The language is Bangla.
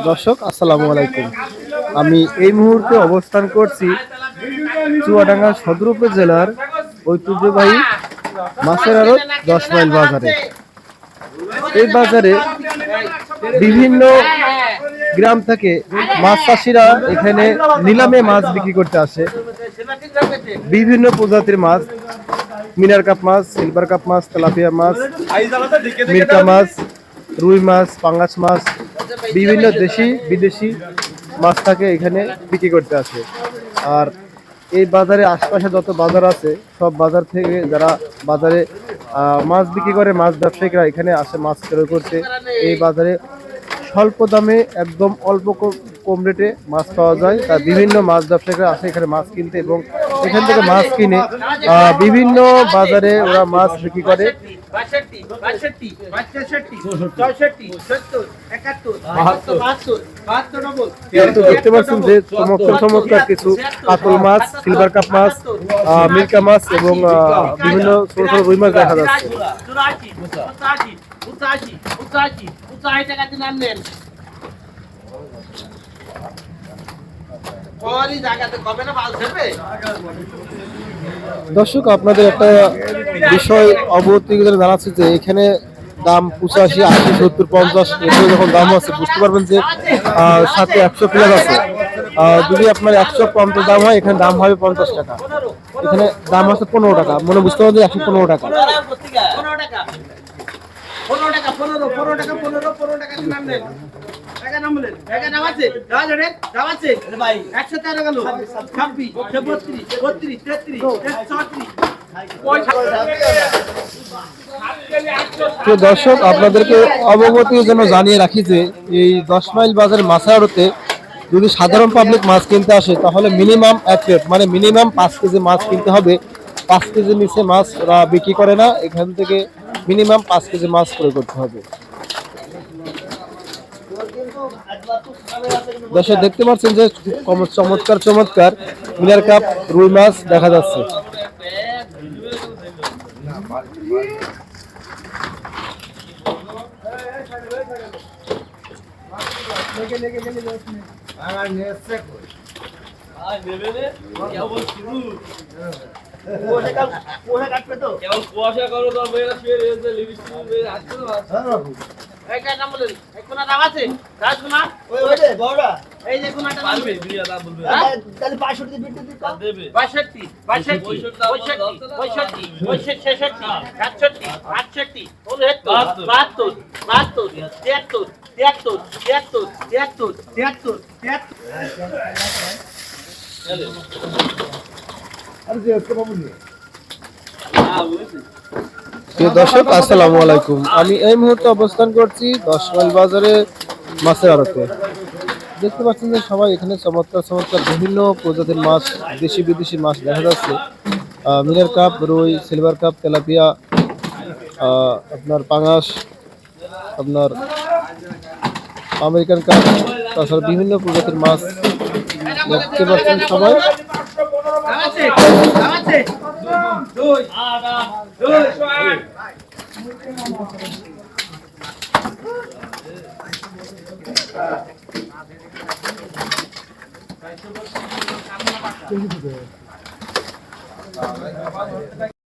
দর্শক আসসালামু আলাইকুম। আমি এই মুহূর্তে অবস্থান করছি চুয়াডাঙ্গা সদর উপজেলার ঐতিহ্যবাহী মাছের আড়ত 10 মাইল বাজারে। এই বাজারে বিভিন্ন গ্রাম থেকে মাছ চাষিরা এখানে নিলামে মাছ বিক্রি করতে আসে। বিভিন্ন প্রজাতির মাছ, মিনার কাপ মাছ, সিলভার কাপ মাছ, তেলাপিয়া মাছ, মিরকা মাছ, রুই মাছ, পাঙ্গাস মাছ, বিভিন্ন দেশি বিদেশি মাছ থাকে এখানে বিক্রি করতে আসে। আর এই বাজারে আশপাশে যত বাজার আছে সব বাজার থেকে যারা বাজারে মাছ বিক্রি করে মাছ ব্যবসায়ীরা এখানে আসে মাছ ক্রয় করতে। এই বাজারে স্বল্প দামে একদম অল্প কম রেটে মাছ পাওয়া যায়। তার বিভিন্ন মাছ ব্যবসায়ীরা আসে এখানে মাছ কিনতে এবং এখান থেকে মাছ কিনে বিভিন্ন বাজারে ওরা মাছ বিক্রি করে। দেখতে পাচ্ছেন যে চমৎকার কিছু কাতল মাছ, সিলভার কাপ মাছ, মিরকা মাছ এবং বিভিন্ন ছোট ছোট রুই মাছ দেখা যাচ্ছে। দর্শক আপনাদের একটা বিষয় অবগতি জানাচ্ছি যে এখানে দাম 85, 80, 70, 50 এগুলো যখন দাম আছে বুঝতে পারবেন যে সাথে 100 প্লাস আছে। যদি আপনার 150 দাম হয় এখানে দাম হবে 50 টাকা, এখানে দাম আছে 15 টাকা, মনে বুঝতে পারবেন যে 115 টাকা। তো দর্শক আপনাদেরকে অবগতির জন্য জানিয়ে রাখি যে এই 10 মাইল বাজারের মাছের আড়তে যদি সাধারণ পাবলিক মাছ কিনতে আসে তাহলে মিনিমাম 1 প্লেট মানে মিনিমাম 5 কেজি মাছ কিনতে হবে। 5 কেজির নিচে মাছ ওরা বিক্রি করে না, এখান থেকে মিনিমাম 5 কেজি মাছ ক্রয় করতে হবে। দর্শক দেখতে পাচ্ছেন যে চমৎকার মিনার কাপ রুই মাছ দেখা যাচ্ছে। দর্শক আসসালামু আলাইকুম। আমি এই মুহূর্তে অবস্থান করছি 10 মাইল বাজারে মাছের আড়তে। দেখতে পাচ্ছেন যে সবাই এখানে চমৎকার বিভিন্ন প্রজাতির মাছ, দেশি বিদেশি মাছ দেখা যাচ্ছে। মিনার কাপ, রুই, সিলভার কাপ, তেলাপিয়া, আপনার পাঙাশ, আপনার আমেরিকান কাপ, তাছাড়া বিভিন্ন প্রজাতির মাছ দেখতে পাচ্ছেন সবাই।